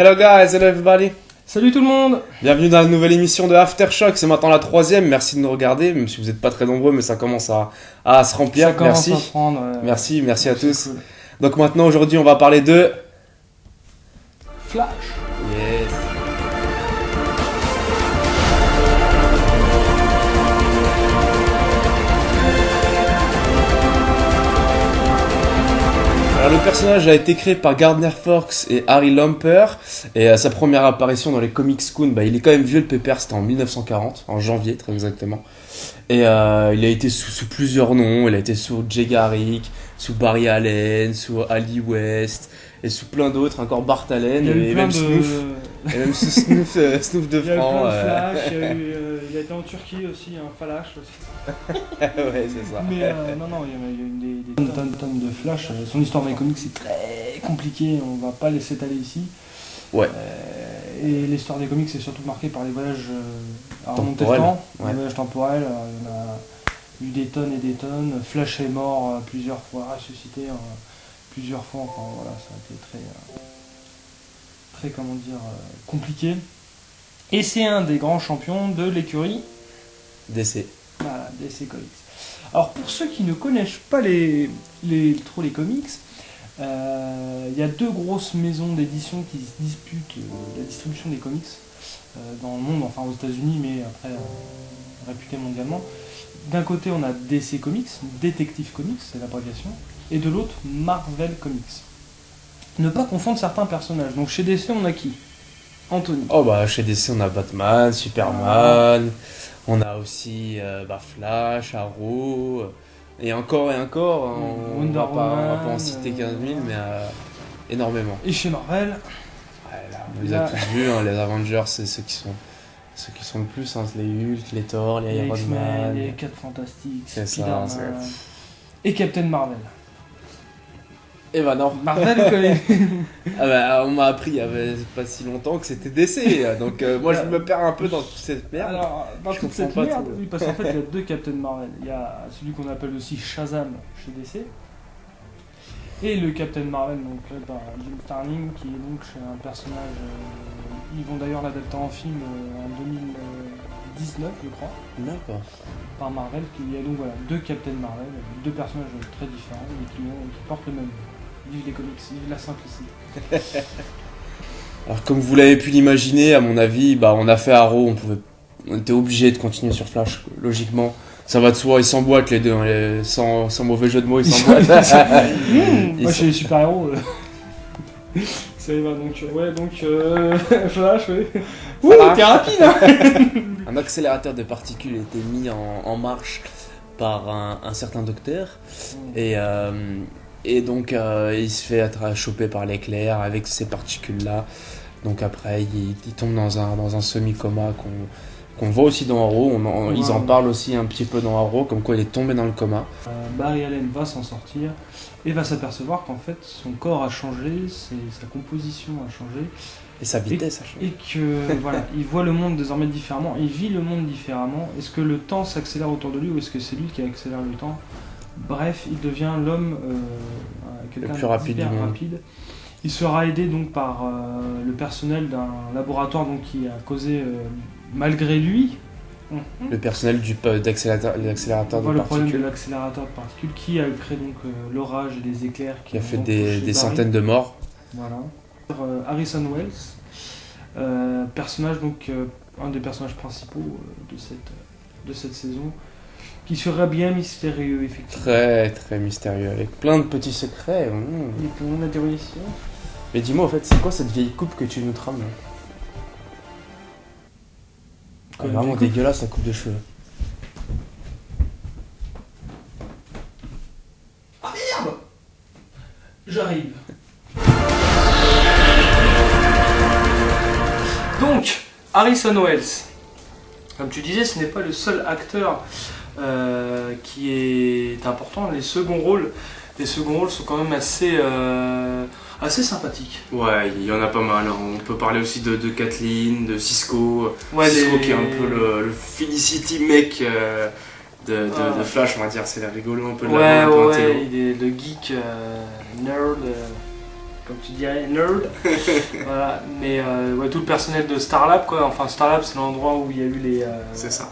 Hello guys, hello everybody. Salut tout le monde. Bienvenue dans la nouvelle émission de Aftershock, c'est maintenant la 3e, merci de nous regarder, même si vous n'êtes pas très nombreux, mais ça commence à se remplir, Ça commence merci. à prendre, Merci à tous. Cool. Donc maintenant, aujourd'hui, on va parler de... Flash. Yes. Alors, le personnage a été créé par Gardner Fox et Harry Lamper, et à sa première apparition dans les Comics Coon, il est quand même vieux le pépère, c'était en 1940, en janvier très exactement. Et il a été sous plusieurs noms, il a été sous Jay Garrick, sous Barry Allen, sous Ali West, et sous plein d'autres, encore Bart Allen, et même Snoof. Et même sous Snoof de Il y a eu Franc. plein de Flash, il a été en Turquie aussi, un Flash aussi. Ouais, c'est ça. Mais non, il y a eu des tonnes de Flash. Son histoire dans les comics c'est très compliqué, on va pas laisser s'étaler ici. Ouais. Et l'histoire des comics est surtout marquée par les voyages à remonter le Temporels, temps, ouais. les voyages temporels. Il y en a eu des tonnes et des tonnes. Flash est mort plusieurs fois, ressuscité plusieurs fois. Enfin voilà, ça a été très comment dire, compliqué. Et c'est un des grands champions de l'écurie DC. voilà, DC Comics. Alors pour ceux qui ne connaissent pas trop les comics, il y a deux grosses maisons d'édition qui se disputent la distribution des comics dans le monde, enfin aux États-Unis, mais après réputées mondialement. D'un côté, on a DC Comics, Detective Comics, c'est l'abréviation, et de l'autre, Marvel Comics. Ne pas confondre certains personnages. Donc chez DC, on a qui ? Anthony. Oh chez DC on a Batman, Superman, on a aussi Flash, Arrow, et encore, on va pas en citer 15 000, mais énormément. Et chez Marvel, Ouais, là, on les a tous vus, hein, les Avengers c'est ceux qui sont le plus, hein, les Hulk, les Thor, les les Iron X-Men, Man. les 4 Fantastiques, C'est ça, Spider-Man, et Captain Marvel. Et non. Marvel, vous connaissez ? On m'a appris il y avait pas si longtemps que c'était DC, donc moi je me perds un peu dans toute cette merde. Alors, dans Je toute comprends cette pas merde, trop. oui, parce qu'en fait, il y a deux Captain Marvel. Il y a celui qu'on appelle aussi Shazam chez DC, et le Captain Marvel, donc créé par Jim Starlin, qui est donc un personnage. Ils vont d'ailleurs l'adapter en film en 2019, je crois, D'accord. par Marvel. Il y a donc voilà, deux Captain Marvel, deux personnages très différents, mais qui portent le même nom. Vive les comics, vive la simplicité. Alors comme vous l'avez pu l'imaginer, à mon avis, on a fait Arrow, on était obligé de continuer sur Flash, logiquement. Ça va de soi, ils s'emboîtent les deux, hein, sans mauvais jeu de mots, ils s'emboîtent. Moi, chez les super-héros, ça y va donc. Flash, oui. Ouh, t'es rapide, hein. Un accélérateur de particules a été mis en marche par un certain docteur, et donc il se fait choper par l'éclair avec ces particules-là. Donc après, il tombe dans un semi-coma qu'on voit aussi dans Arrow. Ils en parlent aussi un petit peu dans Arrow, comme quoi il est tombé dans le coma. Barry Allen va s'en sortir et va s'apercevoir qu'en fait son corps a changé, sa composition a changé. Et sa vitesse a changé. Et que voilà, il voit le monde désormais différemment, il vit le monde différemment. Est-ce que le temps s'accélère autour de lui ou est-ce que c'est lui qui accélère le temps ? Bref, il devient l'homme Le plus rapide du monde. Il sera aidé donc par le personnel d'un laboratoire donc, qui a causé malgré lui. Le personnel d'accélérateur de Le problème de particules, l'accélérateur de particules qui a créé donc l'orage et les éclairs qui a fait ont touché des Barry. centaines de morts. Voilà. Harrison Wells, personnage donc un des personnages principaux de cette saison, qui sera bien mystérieux effectivement. Très très mystérieux, avec plein de petits secrets. Et puis on a des réussites. Mais dis-moi, en fait, c'est quoi cette vieille coupe que tu nous trames là ? Quoi, Vraiment une vieille coupe dégueulasse la coupe de cheveux. Ah merde ! J'arrive. Donc, Harrison Wells. Comme tu disais, ce n'est pas le seul acteur qui est important. Les seconds rôles sont quand même assez sympathiques. Ouais, il y en a pas mal. On peut parler aussi de Kathleen, de Cisco. Ouais, Cisco qui est un peu le Felicity mec de Flash, on va dire. C'est rigolo un peu de la main, un peu intello. il est le geek nerd. comme tu dirais, nerd. Voilà. Mais ouais, tout le personnel de Starlab, quoi. Enfin, Starlab, c'est l'endroit où il y a eu les. C'est ça.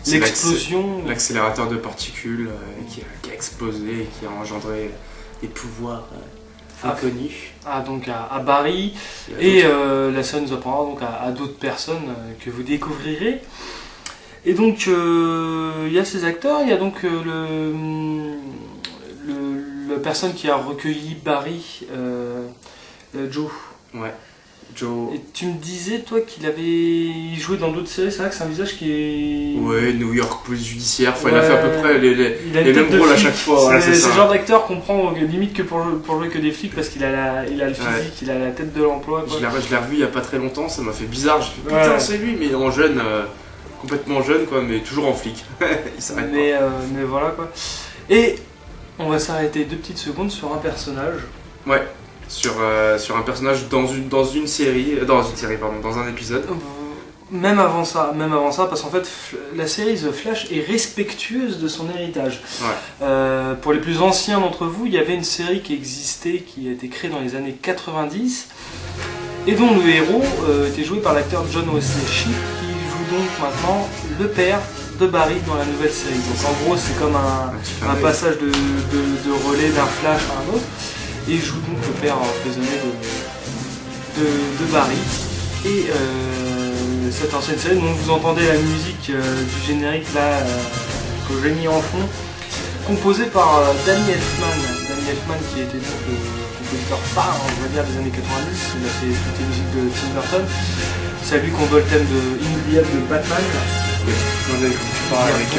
L'explosion. L'accélérateur de particules qui a explosé et qui a engendré des pouvoirs inconnus. Donc à Barry. Et la série nous apprendra donc à d'autres personnes que vous découvrirez. Et donc il y a ces acteurs, il y a donc la personne qui a recueilli Barry, Joe. Ouais. Joe. Et tu me disais, toi, qu'il avait joué dans d'autres séries. C'est vrai que c'est un visage qui est. Ouais, New York Police Judiciaire. Enfin, il a fait à peu près les mêmes rôles flic. à chaque fois. Voilà, c'est ce genre d'acteur qu'on prend limite que pour jouer que des flics parce qu'il a le physique, il a la tête de l'emploi. Je l'ai revu il y a pas très longtemps, ça m'a fait bizarre. J'ai fait putain, c'est lui, mais en jeune, complètement jeune, quoi, mais toujours en flic. Il s'arrête pas. Mais voilà, quoi. Et on va s'arrêter 2 petites secondes sur un personnage. Ouais. Sur un personnage dans une série, dans un épisode. Même avant ça, parce qu'en fait, la série The Flash est respectueuse de son héritage. Ouais. Pour les plus anciens d'entre vous, il y avait une série qui existait, qui a été créée dans les années 90, et dont le héros était joué par l'acteur John Wesley Shipp, qui joue donc maintenant le père de Barry dans la nouvelle série. Donc en gros, c'est comme un passage de relais d'un Flash à un autre. Et il joue donc le père emprisonné de Barry. Et cette ancienne série, donc vous entendez la musique du générique là, que j'ai mis en fond, composée par Danny Elfman. Danny Elfman qui était donc le compositeur phare, on va dire, des années 90. Il a fait toutes les musiques de Tim Burton. C'est à lui qu'on doit le thème de inoubliable de Batman. Oui, tu parles avec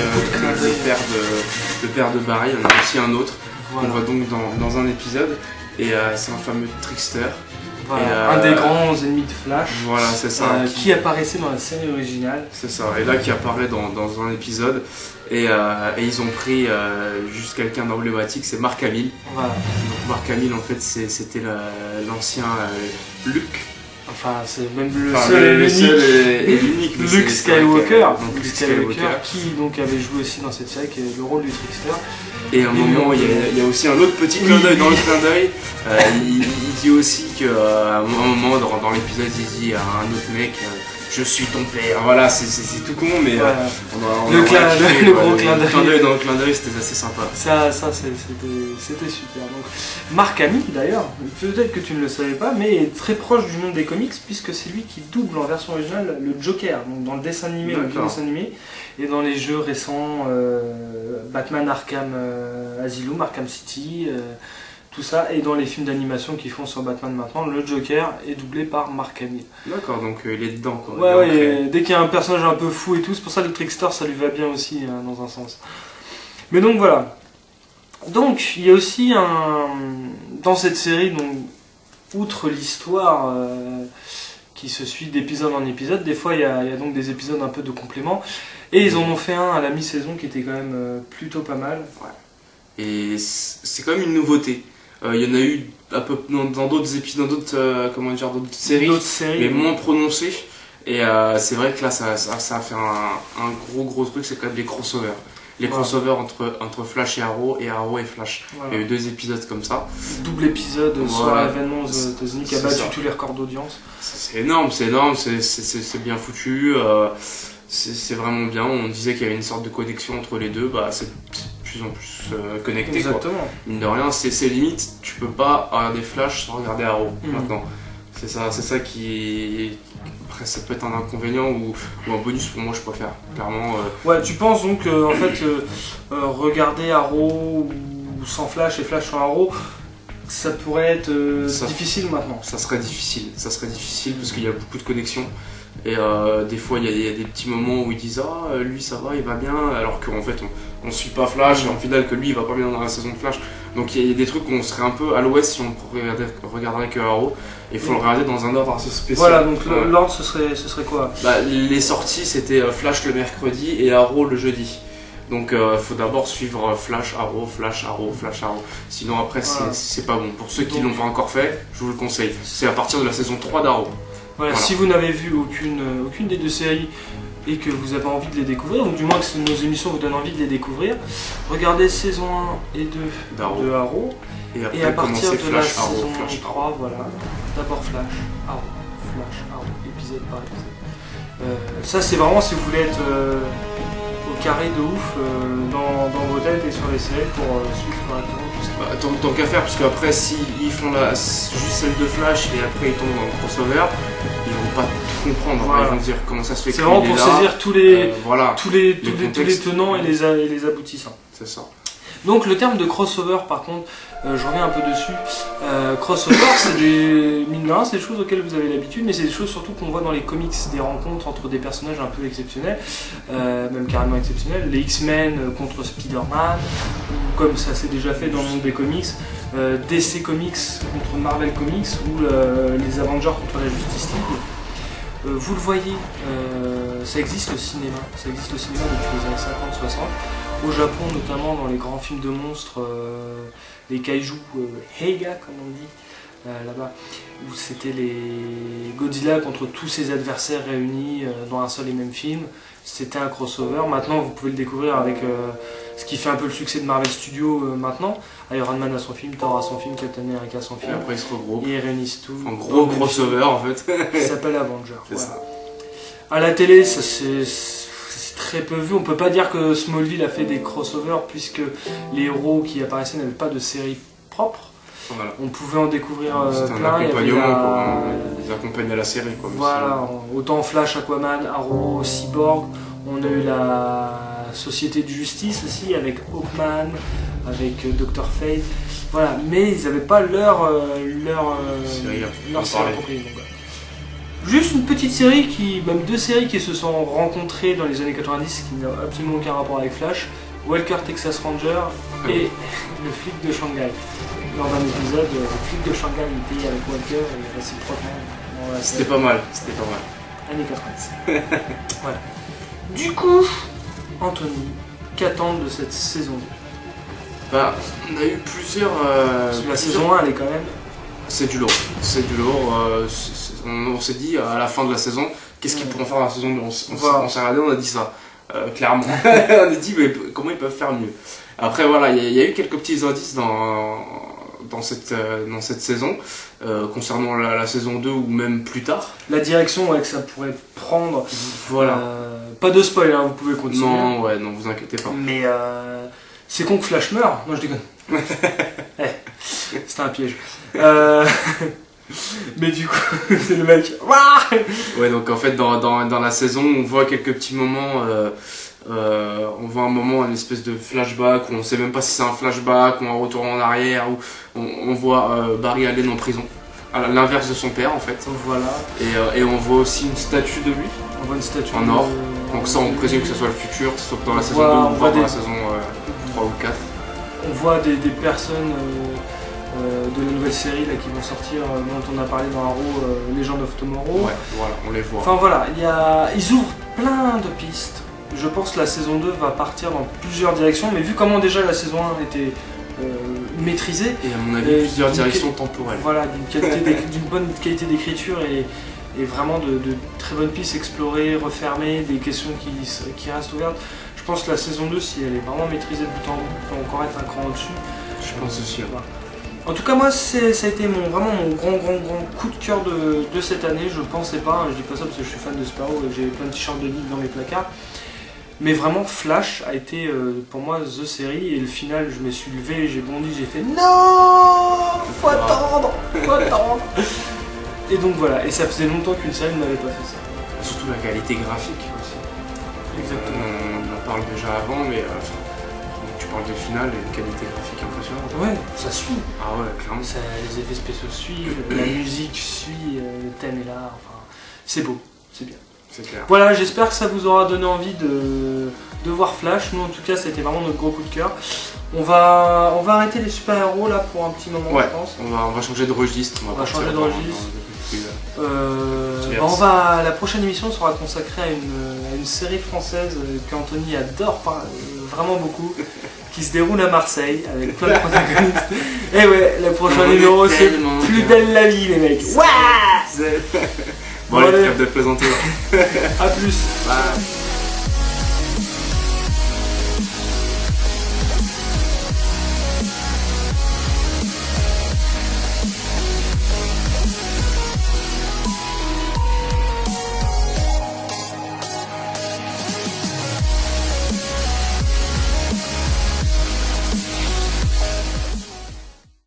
le père de Barry, il y en a aussi un autre. Voilà. On voit donc dans un épisode. Et c'est un fameux trickster. Voilà, un des grands ennemis de Flash. Voilà, c'est ça. Qui apparaissait dans la série originale. C'est ça. Et là, qui apparaît dans un épisode. Et ils ont pris juste quelqu'un d'emblématique, c'est Mark Hamill. Voilà. Donc Mark Hamill, en fait, c'était l'ancien Luke. Enfin, c'est même le seul et l'unique Luke Skywalker. Luke Skywalker qui donc avait joué aussi dans cette série, qui est le rôle du trickster. Et à un moment, il y a aussi un autre petit clin d'œil dans le clin d'œil. Il dit aussi qu'à un moment, dans l'épisode, il dit à un autre mec je suis ton père. Voilà, c'est tout con, mais le gros clin d'œil. Dans le clin d'œil, c'était assez sympa. Ça c'était super. Donc, Mark Hamill, d'ailleurs, peut-être que tu ne le savais pas, mais est très proche du monde des comics, puisque c'est lui qui double en version originale le Joker, donc dans le dessin animé, et dans les jeux récents Batman Arkham Asylum, Arkham City, tout ça, et dans les films d'animation qu'ils font sur Batman maintenant, le Joker est doublé par Mark Hamill. D'accord, donc il est dedans, quoi. Ouais, dès qu'il y a un personnage un peu fou et tout, c'est pour ça que le trickster ça lui va bien aussi, dans un sens. Mais donc voilà. Donc il y a aussi dans cette série, donc, outre l'histoire qui se suit d'épisode en épisode, des fois il y a donc des épisodes un peu de complément, et ils en ont fait un à la mi-saison qui était quand même plutôt pas mal. Ouais. Et c'est quand même une nouveauté. Il y en a eu dans d'autres épisodes, d'autres séries, mais moins prononcées. Et c'est vrai que là, ça a fait un gros truc, c'est quand même les crossovers. Les crossovers entre Flash et Arrow et Flash. Voilà. Il y a eu 2 épisodes comme ça. Double épisode sur l'événement aux États-Unis qui a battu tous les records d'audience. C'est énorme, c'est bien foutu. C'est vraiment bien. On disait qu'il y avait une sorte de connexion entre les deux. C'est plus en plus connecté. Exactement. Quoi. Mine de rien, c'est limite. Tu peux pas regarder Flash sans regarder Arrow maintenant. C'est ça qui. Après, ça peut être un inconvénient ou un bonus pour moi, je préfère. Clairement. Ouais, tu penses donc en fait regarder Arrow sans Flash et Flash sans Arrow, ça pourrait être difficile maintenant. Ça serait difficile parce qu'il y a beaucoup de connexions. Et des fois, il y a des petits moments où ils disent lui ça va, il va bien, alors qu'en fait on suit pas Flash et en final que lui il va pas bien dans la saison de Flash. Donc il y a des trucs où on serait un peu à l'ouest si on regarderait que Arrow. Et il faut le regarder dans un ordre assez spécial. Voilà, donc l'ordre ce serait quoi? Les sorties c'était Flash le mercredi et Arrow le jeudi. Donc faut d'abord suivre Flash, Arrow, Flash, Arrow, Flash, Arrow. Sinon après c'est pas bon. Pour ceux qui l'ont pas encore fait, je vous le conseille. C'est à partir de la saison 3 d'Arrow. Voilà. Si vous n'avez vu aucune des 2 séries, et que vous avez envie de les découvrir, ou du moins que nos émissions vous donnent envie de les découvrir, regardez saison 1 et 2 de Arrow, et à partir de la saison 3, voilà, d'abord Flash, Arrow, épisode par épisode. Ça c'est vraiment si vous voulez être au carré de ouf dans vos têtes et sur les séries pour suivre correctement tout ça. Tant qu'à faire, parce qu'après s'ils font juste celle de Flash et après ils tombent dans le crossover, ils vont pas tout comprendre, voilà. Ils vont dire comment ça se fait. C'est vraiment pour saisir tous les tenants et les aboutissants. C'est ça. Donc le terme de crossover par contre, je reviens un peu dessus. Crossover c'est c'est des choses auxquelles vous avez l'habitude, mais c'est des choses surtout qu'on voit dans les comics, des rencontres entre des personnages un peu exceptionnels, même carrément exceptionnels. Les X-Men contre Spider-Man, ou comme ça s'est déjà fait dans le monde des comics, DC Comics contre Marvel Comics, ou les Avengers contre la Justice League. Vous le voyez, ça existe au cinéma depuis les années 50-60. Au Japon, notamment dans les grands films de monstres, les kaiju, Heiga comme on dit là-bas, où c'était les Godzilla contre tous ses adversaires réunis dans un seul et même film. C'était un crossover. Maintenant, vous pouvez le découvrir avec ce qui fait un peu le succès de Marvel Studios maintenant. Iron Man a son film, Thor a son film, Captain America a son film. Et après, ils se regroupent. Et ils réunissent tout. Un gros crossover en fait. Il s'appelle Avenger. C'est ça. À la télé, ça c'est très peu vu. On peut pas dire que Smallville a fait des crossovers puisque les héros qui apparaissaient n'avaient pas de série propre. Voilà. On pouvait en découvrir plein. Ils accompagnaient la série. Quoi, voilà, autant Flash, Aquaman, Arrow, Cyborg. On a eu la Société de Justice aussi avec Hawkman, avec Dr. Fate. Voilà, mais ils n'avaient pas leur série appropriée. Juste une petite série, même deux séries qui se sont rencontrées dans les années 90 qui n'ont absolument aucun rapport avec Flash, Walker Texas Ranger et le flic de Shanghai. Lors d'un épisode, le flic de Shanghai était avec Walker et réciproquement. C'était pas mal. Années 90. Voilà. Du coup, Anthony, qu'attendre de cette saison 2 ? On a eu plusieurs... la saison 1, elle est quand même... C'est du lourd. On s'est dit à la fin de la saison, qu'est-ce qu'ils pourront faire dans la saison 2 on s'est regardé, on a dit ça, clairement. On a dit mais comment ils peuvent faire mieux. Après voilà, il y a eu quelques petits indices dans cette saison, concernant la saison 2 ou même plus tard. La direction que ça pourrait prendre, voilà. Pas de spoil, hein, vous pouvez continuer. Non, vous inquiétez pas. Mais c'est con que Flash meurt. Non, je déconne. C'était un piège. Mais du coup, c'est le mec. Ouais, donc en fait, dans la saison, on voit quelques petits moments. On voit un moment, une espèce de flashback où on sait même pas si c'est un flashback ou un retour en arrière. Où on voit Barry Allen en prison, à l'inverse de son père en fait. Voilà. Et on voit aussi une statue de lui. On voit une statue en or. Donc ça, on présume que ce soit le futur, que ce soit dans la saison 2 ou dans la saison 3 ou 4. On voit des personnes de la nouvelle série là, qui vont sortir, dont on a parlé dans Arrow, Legend of Tomorrow. Ouais, voilà, on les voit. Enfin voilà, ils ouvrent plein de pistes. Je pense que la saison 2 va partir dans plusieurs directions, mais vu comment déjà la saison 1 était maîtrisée. Et à mon avis, plusieurs directions temporelles. Voilà, d'une bonne qualité d'écriture et vraiment de très bonnes pistes explorées, refermées, des questions qui restent ouvertes. Je pense que la saison 2, si elle est vraiment maîtrisée de bout en bout, peut encore être un cran au-dessus. Je pense aussi. Voilà. En tout cas, moi, ça a été vraiment mon grand coup de cœur de cette année. Je pensais pas, je dis pas ça parce que je suis fan de Sparrow et j'ai plein de t-shirts de Geek dans mes placards. Mais vraiment, Flash a été pour moi the série. Et le final, je me suis levé, j'ai bondi, j'ai fait non, faut attendre. Et donc voilà, et ça faisait longtemps qu'une série ne m'avait pas fait ça. Surtout la qualité graphique aussi. Exactement. On en parle déjà avant, mais tu parles de finale et de qualité graphique impressionnante. Ouais, ça suit. Ah ouais, clairement. Les effets spéciaux suivent, la musique suit, le thème est là, enfin, c'est beau, c'est bien. C'est clair. Voilà, j'espère que ça vous aura donné envie de voir Flash. Nous en tout cas, ça a été vraiment notre gros coup de cœur. On va arrêter les super-héros là pour un petit moment, ouais, je pense. On va changer de registre. On va changer de registre. La prochaine émission sera consacrée à une série française qu'Anthony adore vraiment beaucoup, qui se déroule à Marseille avec plein de protagonistes. Et ouais, le prochain numéro c'est Plus belle la vie, les mecs. Ouais. Bon, allez, trêve de plaisanter. À plus. Bye.